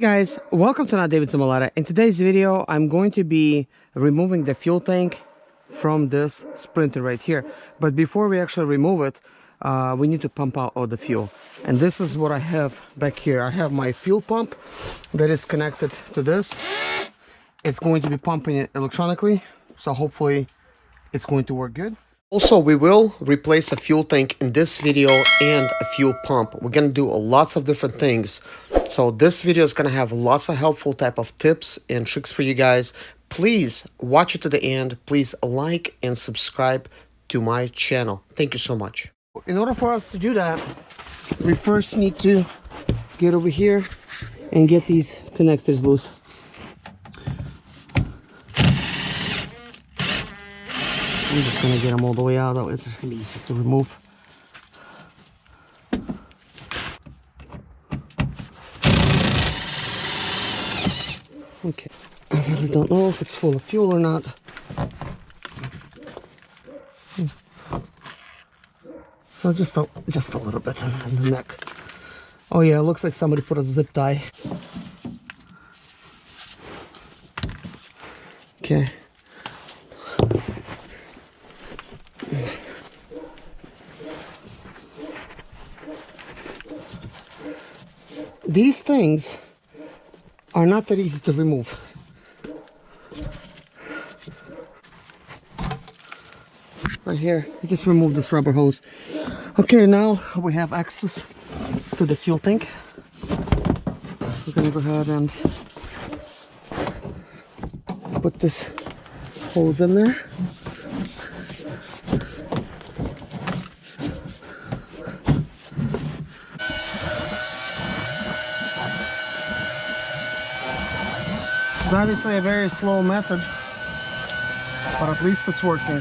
Guys, welcome to David Zimaleta. In today's video, I'm going to be removing the fuel tank from this Sprinter right here. But before we actually remove it, we need to pump out all the fuel. And this is what I have back here. I have my fuel pump that is connected to this. It's going to be pumping it electronically, so hopefully it's going to work good. Also, we will replace a fuel tank in this video and a fuel pump. We're going to do lots of different things. So this video is going to have lots of helpful type of tips and tricks for you guys. Please watch it to the end. Please like and subscribe to my channel. Thank you so much. In order for us to do that, we first need to get over here and get these connectors loose. I'm just gonna get them all the way out, that way it's gonna be easy to remove. Okay, I really don't know if it's full of fuel or not. So just a little bit on the neck. Oh yeah, it looks like somebody put a zip tie. Okay. These things are not that easy to remove. Right here, you just remove this rubber hose. Okay, now we have access to the fuel tank. We're gonna go ahead and put this hose in there. It's obviously a very slow method, but at least it's working.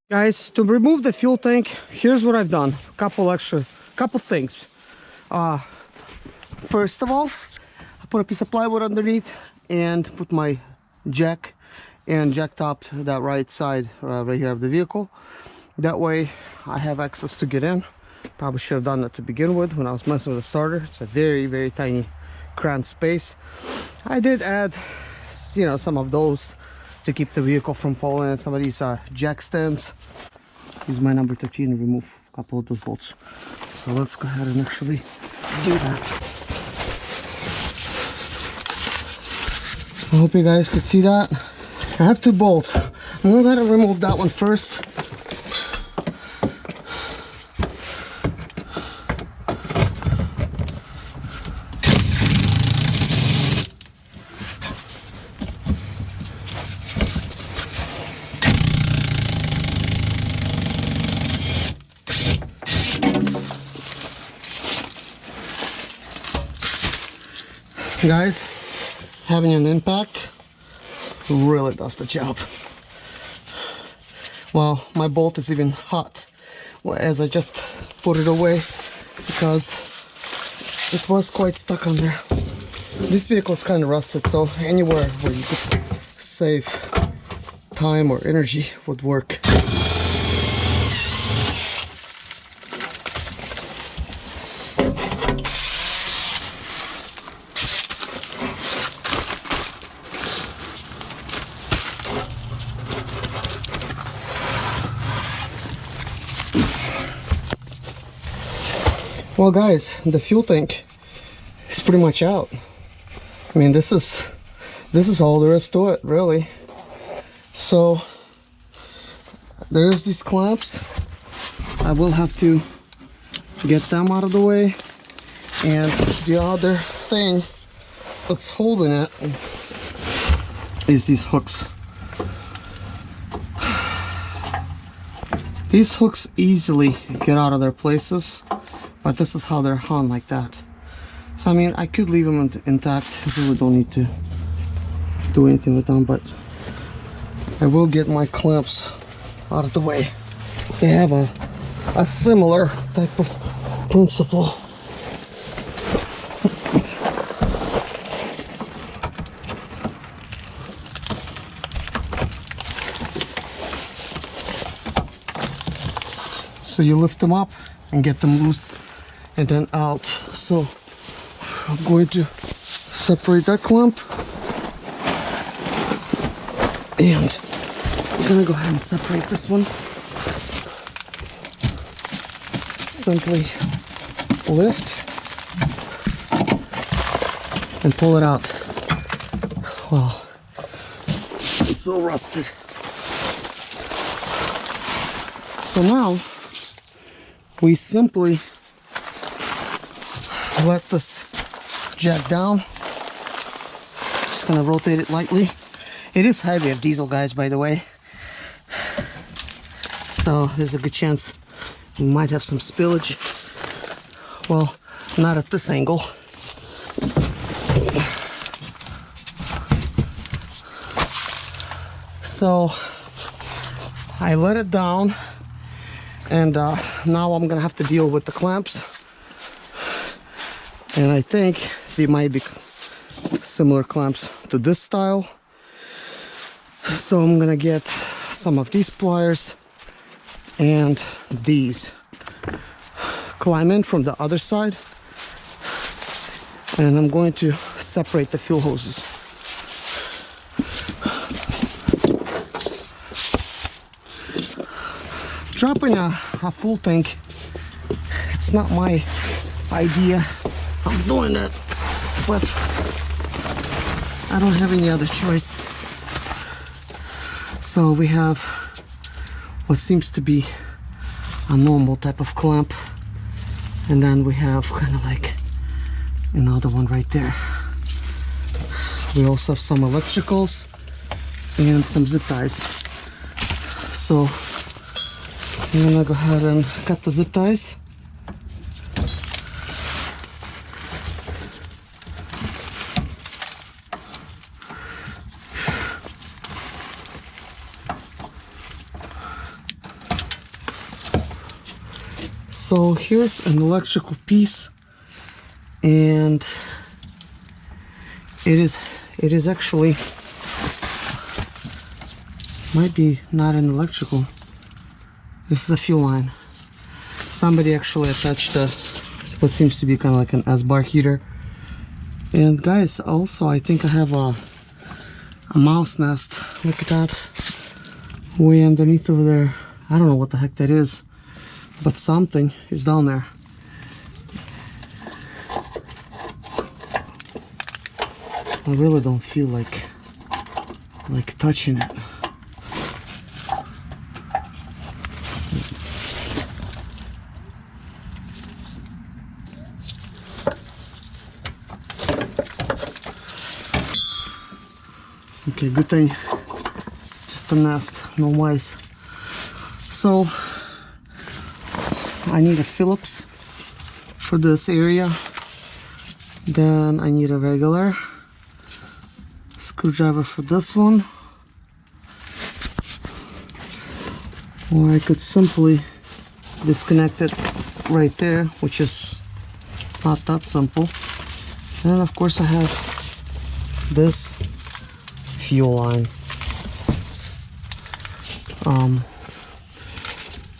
Guys, to remove the fuel tank, here's what I've done. Couple things. First of all, I put a piece of plywood underneath and put my jack and jack top that right side right here of the vehicle. That way I have access to get in. Probably should have done that to begin with when I was messing with the starter. It's a very tiny cramped space. I did add, you know, some of those to keep the vehicle from falling, and some of these jack stands. Use my number 13 to remove a couple of those bolts. So let's go ahead and actually do that. I hope you guys could see that. I have two bolts. I'm gonna go ahead and remove that one first. Guys, having an impact really does the job. Well, my bolt is even hot as I just put it away because it was quite stuck on there. This vehicle is kind of rusted, so anywhere where you could save time or energy would work. Well guys, the fuel tank is pretty much out. I mean, this is all there is to it, really. So there's these clamps. I will have to get them out of the way, and the other thing that's holding it is these hooks. These hooks easily get out of their places, but this is how they're hung, like that. So I mean, I could leave them intact. I really don't need to do anything with them, but I will get my clamps out of the way. They have a similar type of principle. So you lift them up and get them loose and then out. So I'm going to separate that clamp. And I'm gonna go ahead and separate this one. Simply lift and pull it out. Wow, it's so rusted. So now we simply let this jack down. Just gonna rotate it lightly. It is heavy of diesel, guys, by the way. So there's a good chance we might have some spillage. Well, not at this angle. So I let it down, and now I'm gonna have to deal with the clamps. And I think they might be similar clamps to this style. So I'm gonna get some of these pliers and these. Climb in from the other side, and I'm going to separate the fuel hoses. Dropping a full tank, it's not my idea. I'm doing it, but I don't have any other choice. So we have what seems to be a normal type of clamp, and then we have kind of like another one right there. We also have some electricals and some zip ties. So I'm gonna go ahead and cut the zip ties. So here's an electrical piece, and it is actually, might be not an electrical. This is a fuel line. Somebody actually attached what seems to be kind of like an S-bar heater. And guys, also I think I have a mouse nest. Look at that, way underneath over there. I don't know what the heck that is, but something is down there. I really don't feel like touching it. Okay, good thing it's just a nest, no mice. So I need a Phillips for this area. Then I need a regular screwdriver for this one. Or I could simply disconnect it right there, which is not that simple. And of course I have this fuel line.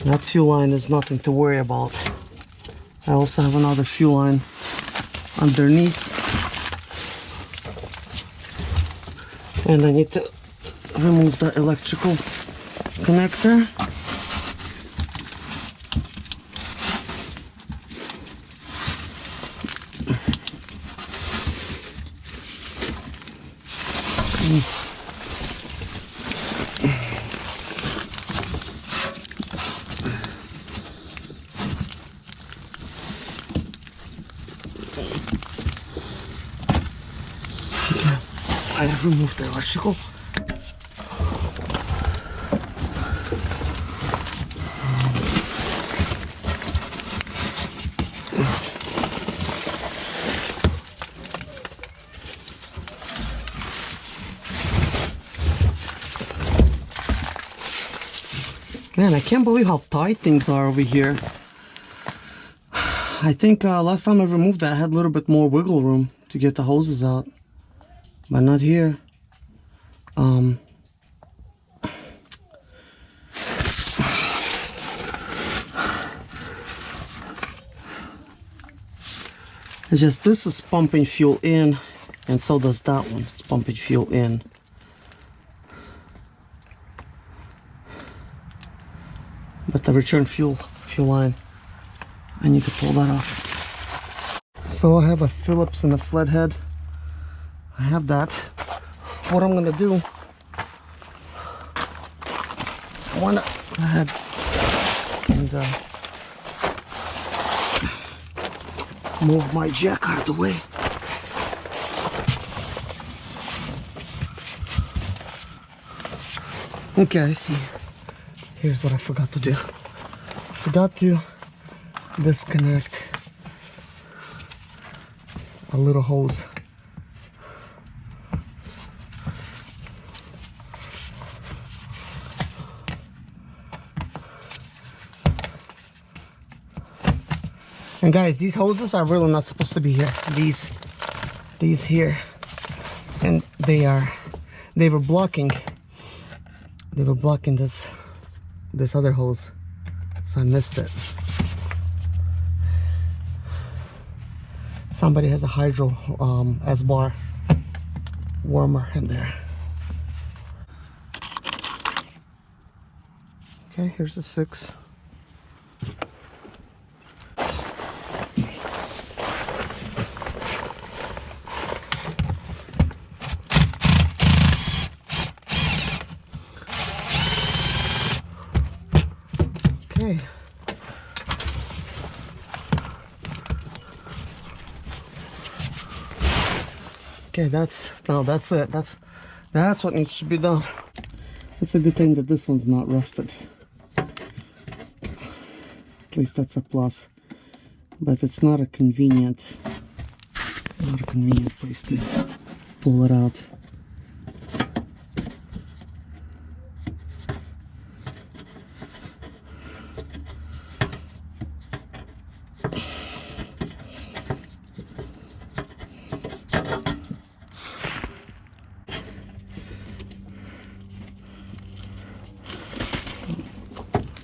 That fuel line is nothing to worry about. I also have another fuel line underneath, and I need to remove the electrical connector. I have removed the electrical. Man, I can't believe how tight things are over here. I think last time I removed that I had a little bit more wiggle room to get the hoses out. But not here. It's just this is pumping fuel in, and so does that one. It's pumping fuel in. But the return fuel line, I need to pull that off. So I have a Phillips and a flathead. I have that. What I'm gonna do, I wanna go ahead and move my jack out of the way. Okay, I see. Here's what I forgot to do. I forgot to disconnect a little hose. And guys, these hoses are really not supposed to be here. These here, and they were blocking this other hose, so I missed it. Somebody has a hydro S-bar warmer in there. Okay, here's the 6. Okay. Okay, that's it. That's what needs to be done. It's a good thing that this one's not rusted. At least that's a plus. But it's not a convenient place to pull it out.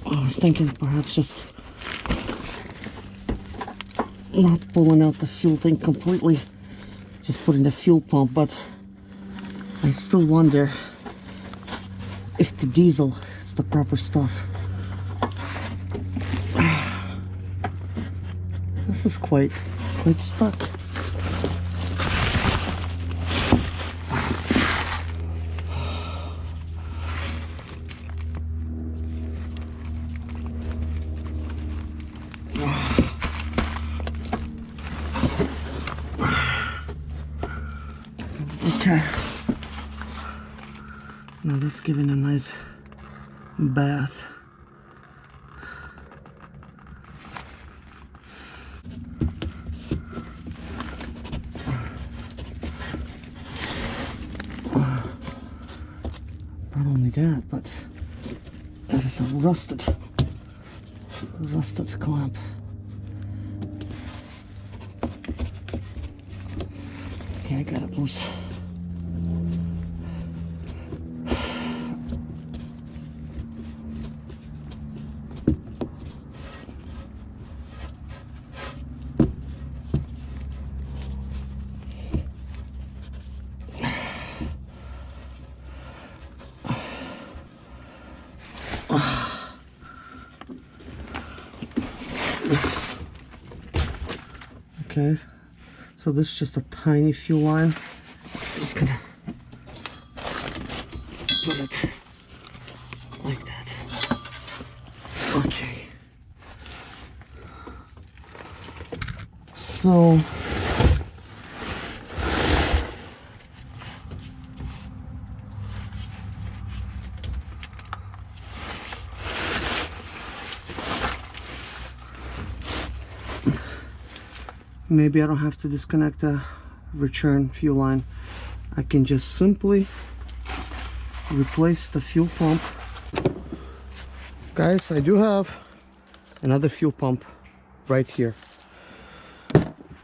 I was thinking perhaps just not pulling out the fuel tank completely, just putting the fuel pump, but I still wonder if the diesel is the proper stuff. This is quite stuck. Okay, now that's giving a nice bath. Not only that, but it is a rusted clamp. Okay, I got it loose. Okay, so this is just a tiny fuel line. I'm just gonna put it like that. Okay. So maybe I don't have to disconnect the return fuel line. I can just simply replace the fuel pump. Guys, I do have another fuel pump right here.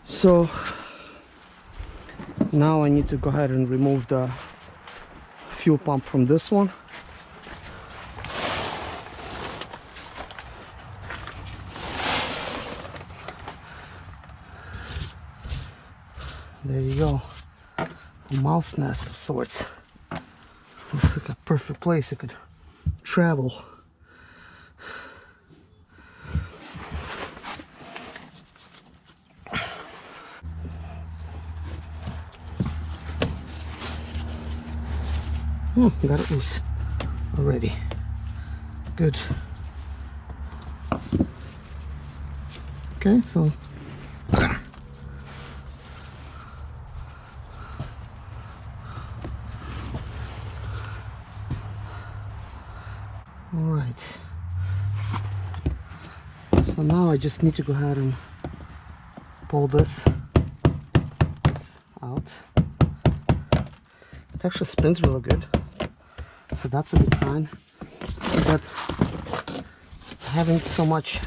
So now I need to go ahead and remove the fuel pump from this one. There you go. a mouse nest of sorts. Looks like a perfect place I could travel. Oh, got it loose already. Good. Okay, so all right. So now I just need to go ahead and pull this out. It actually spins really good, so that's a good sign. But having so much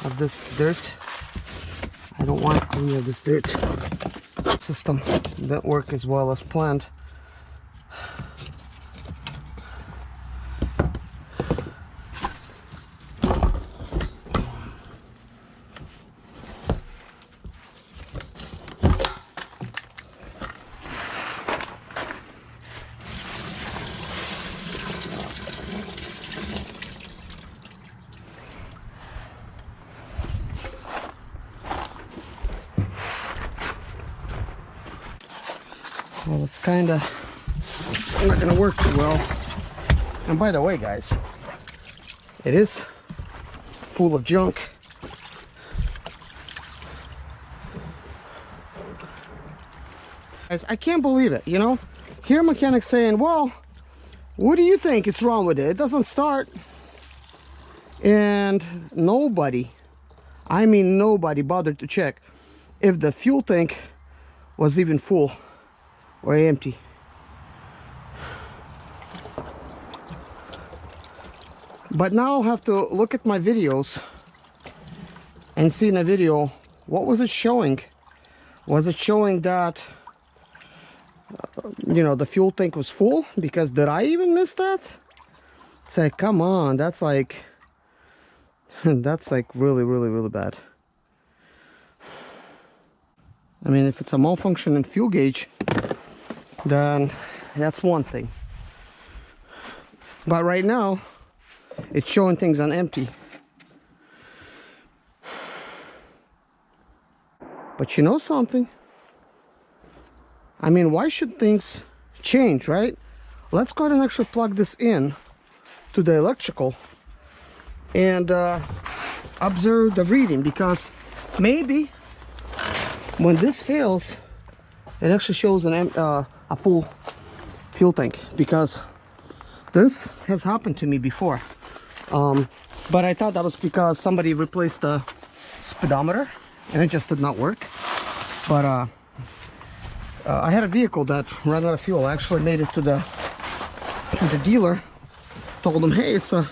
of this dirt, I don't want any of this dirt. System that work as well as planned. Well, it's kind of not going to work too well. And by the way, guys, it is full of junk. Guys, I can't believe it, you know? Here mechanics saying, well, what do you think it's wrong with it? It doesn't start. And nobody, I mean nobody, bothered to check if the fuel tank was even full or empty. But now I'll have to look at my videos and see in a video, what was it showing? Was it showing that you know, the fuel tank was full? Because did I even miss that? It's like, come on, that's like that's like really bad. I mean, if it's a malfunctioning fuel gauge, then that's one thing. But right now it's showing things on empty. But you know something, I mean, why should things change, right? Let's go ahead and actually plug this in to the electrical and observe the reading, because maybe when this fails, it actually shows a full fuel tank, because this has happened to me before. But I thought that was because somebody replaced the speedometer and it just did not work. But I had a vehicle that ran out of fuel. I actually made it to the dealer, told him, hey, it's a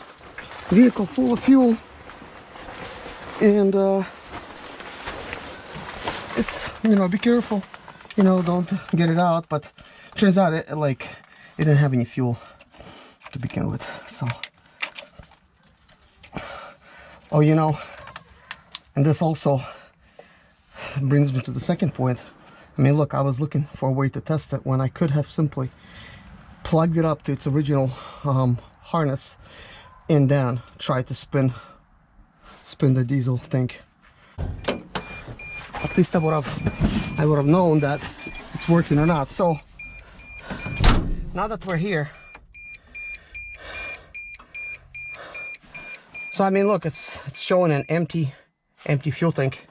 vehicle full of fuel, and it's, you know, be careful, you know, don't get it out. But turns out it didn't have any fuel to begin with. So, oh, you know, and this also brings me to the second point. I mean, look, I was looking for a way to test it when I could have simply plugged it up to its original harness and then tried to spin the diesel tank. At least I would have known that it's working or not. So now that we're here, so I mean, look, it's showing an empty fuel tank.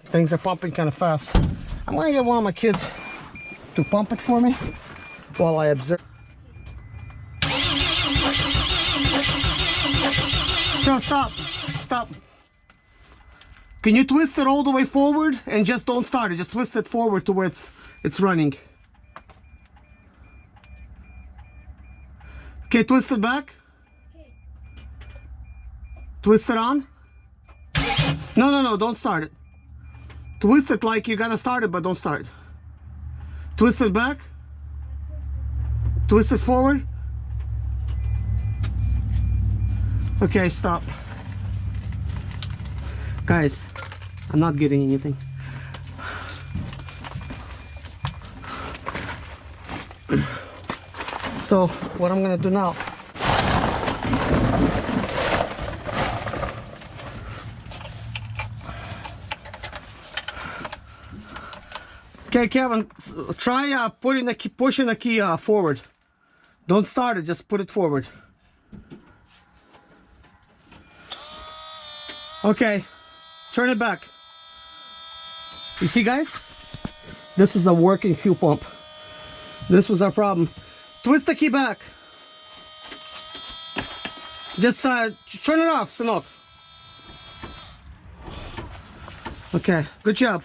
Things are pumping kind of fast. I'm gonna get one of my kids to pump it for me while I observe. So stop. Can you twist it all the way forward and just don't start it? Just twist it forward to where it's running. Okay, twist it back. Twist it on. No, don't start it. Twist it like you're gonna start it, but don't start it. Twist it back. Twist it forward. Okay, stop. Guys, I'm not getting anything. So what I'm gonna do now, okay, Kevin, try pushing the key forward. Don't start it, just put it forward. Okay, turn it back. You see, guys? This is a working fuel pump. This was our problem. Twist the key back. Just turn it off, Sanok. Okay, good job.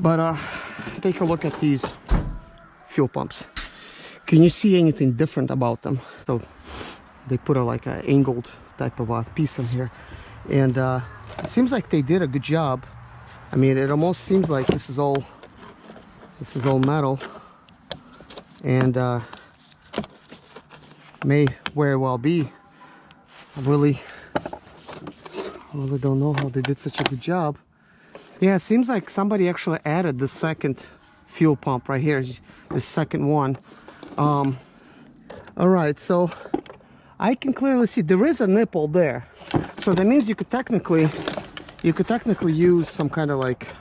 But take a look at these fuel pumps. Can you see anything different about them? So they put like an angled type of a piece in here, and it seems like they did a good job. I mean, it almost seems like this is all metal, and may very well be. I really don't know how they did such a good job. Yeah, it seems like somebody actually added the second fuel pump right here, the second one. All right, so I can clearly see there is a nipple there, so that means you could technically use some kind of like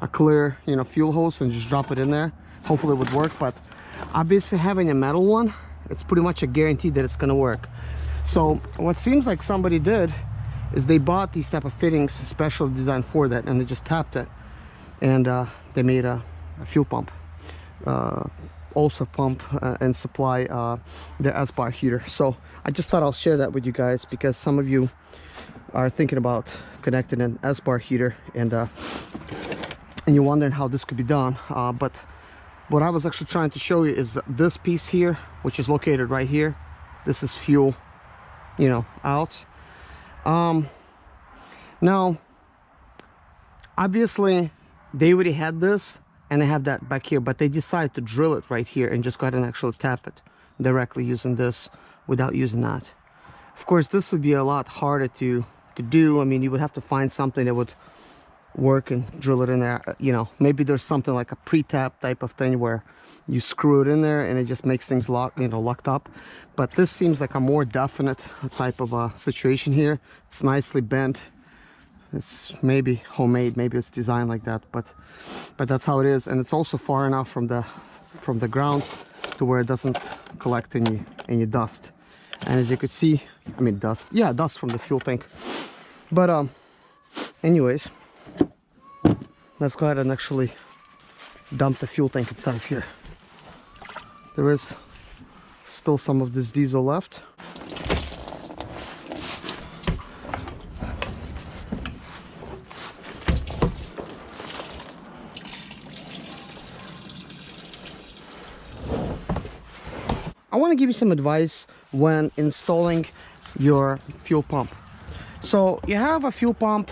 a clear, you know, fuel hose and just drop it in there. Hopefully it would work, but obviously having a metal one, it's pretty much a guarantee that it's gonna work. So what seems like somebody did is they bought these type of fittings specially designed for that, and they just tapped it, and they made a fuel pump, also pump and supply the S-bar heater. So I just thought I'll share that with you guys, because some of you are thinking about connecting an S-bar heater, and you're wondering how this could be done. But what I was actually trying to show you is this piece here, which is located right here. This is fuel, you know, out. Now obviously they already had this and they have that back here, but they decided to drill it right here and just go ahead and actually tap it directly using this without using that. Of course, this would be a lot harder to do. I mean, you would have to find something that would work and drill it in there. You know, maybe there's something like a pre-tap type of thing where you screw it in there and it just makes things locked up. But this seems like a more definite type of a situation here. It's nicely bent. It's maybe homemade, maybe it's designed like that, but that's how it is. And it's also far enough from the ground to where it doesn't collect any dust. And as you could see, I mean dust, yeah, dust from the fuel tank. But anyways, let's go ahead and actually dump the fuel tank itself here. There is still some of this diesel left. I want to give you some advice when installing your fuel pump. So you have a fuel pump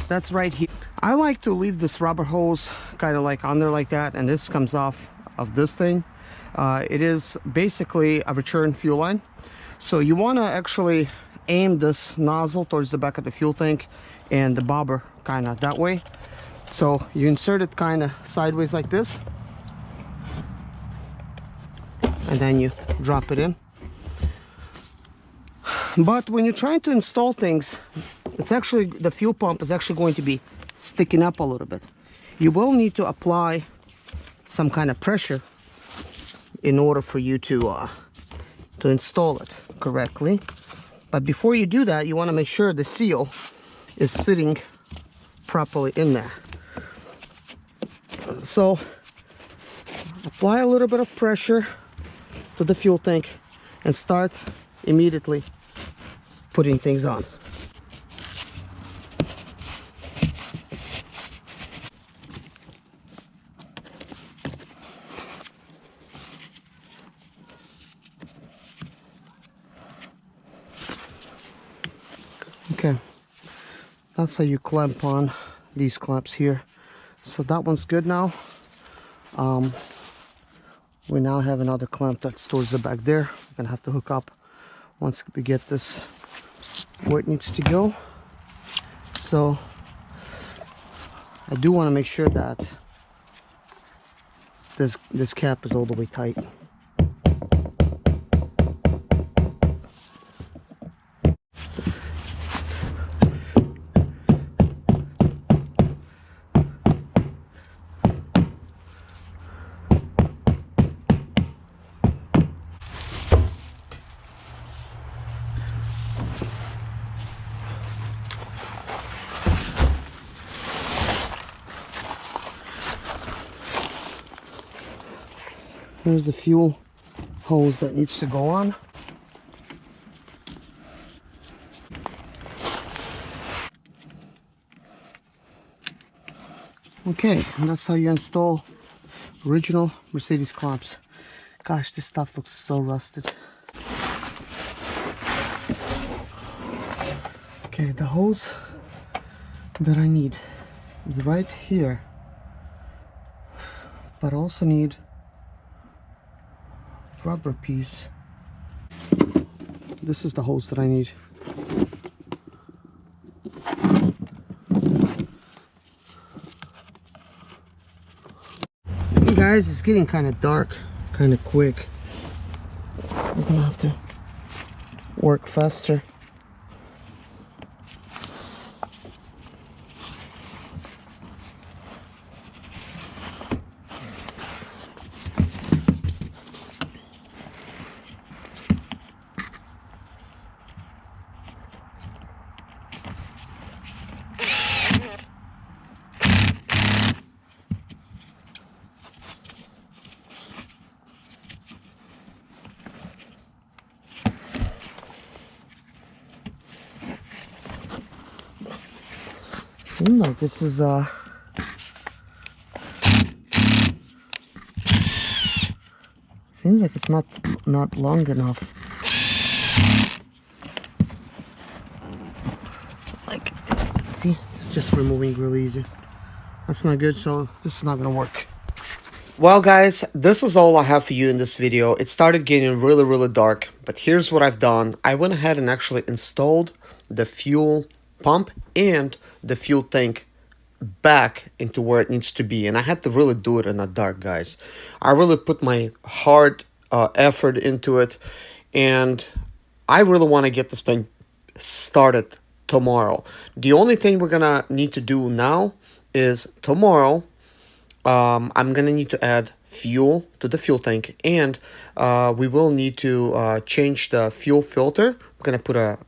that's right here. I like to leave this rubber hose kind of like under like that, and this comes off of this thing. It is basically a return fuel line. So you want to actually aim this nozzle towards the back of the fuel tank and the bobber kind of that way. So you insert it kind of sideways like this, and then you drop it in. But when you're trying to install things, it's actually, the fuel pump is actually going to be sticking up a little bit. You will need to apply some kind of pressure in order for you to install it correctly. But before you do that, you want to make sure the seal is sitting properly in there. So apply a little bit of pressure to the fuel tank and start immediately putting things on. Okay, that's how you clamp on these clamps here. So that one's good now. We now have another clamp that's towards the back there. We're gonna have to hook up once we get this where it needs to go. So I do want to make sure that this cap is all the way tight. Here's the fuel hose that needs to go on. Okay, and that's how you install original Mercedes clamps. Gosh, this stuff looks so rusted. Okay, the hose that I need is right here, but I also need rubber piece. This is the hose that I need. Hey guys, it's getting kind of dark, kind of quick. We're gonna have to work faster. Seems like this is seems like it's not long enough. Like, see, it's just removing really easy. That's not good, so this is not gonna work. Well guys, this is all I have for you in this video. It started getting really dark, but here's what I've done. I went ahead and actually installed the fuel pump and the fuel tank back into where it needs to be, and I had to really do it in the dark, guys. I really put my hard effort into it, and I really want to get this thing started tomorrow. The only thing we're gonna need to do now is tomorrow I'm gonna need to add fuel to the fuel tank, and we will need to change the fuel filter. We're gonna put a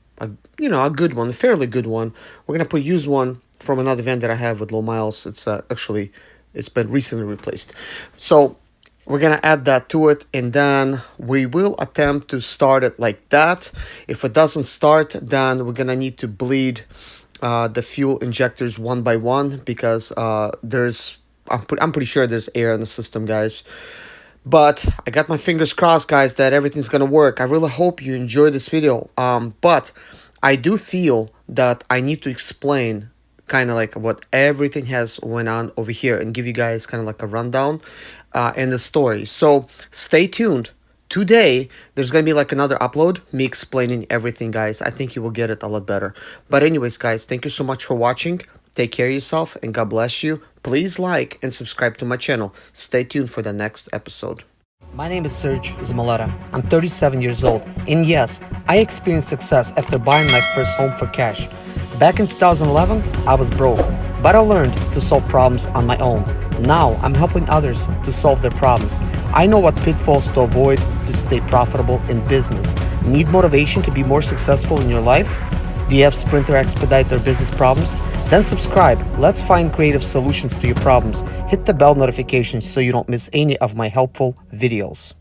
good one, a fairly good one. We're gonna use one from another van that I have with low miles. It's actually, it's been recently replaced. So we're gonna add that to it, and then we will attempt to start it like that. If it doesn't start, then we're gonna need to bleed the fuel injectors one by one, because I'm pretty sure there's air in the system, guys. But I got my fingers crossed, guys, that everything's gonna work. I really hope you enjoyed this video. But I do feel that I need to explain kind of like what everything has went on over here and give you guys kind of like a rundown and the story. So stay tuned. Today, there's going to be like another upload, me explaining everything, guys. I think you will get it a lot better. But anyways, guys, thank you so much for watching. Take care of yourself, and God bless you. Please like and subscribe to my channel. Stay tuned for the next episode. My name is Serge Zimaleta. I'm 37 years old, and yes, I experienced success after buying my first home for cash. Back in 2011, I was broke, but I learned to solve problems on my own. Now, I'm helping others to solve their problems. I know what pitfalls to avoid to stay profitable in business. Need motivation to be more successful in your life? Do you have Sprinter expedite or business problems? Then subscribe. Let's find creative solutions to your problems. Hit the bell notification so you don't miss any of my helpful videos.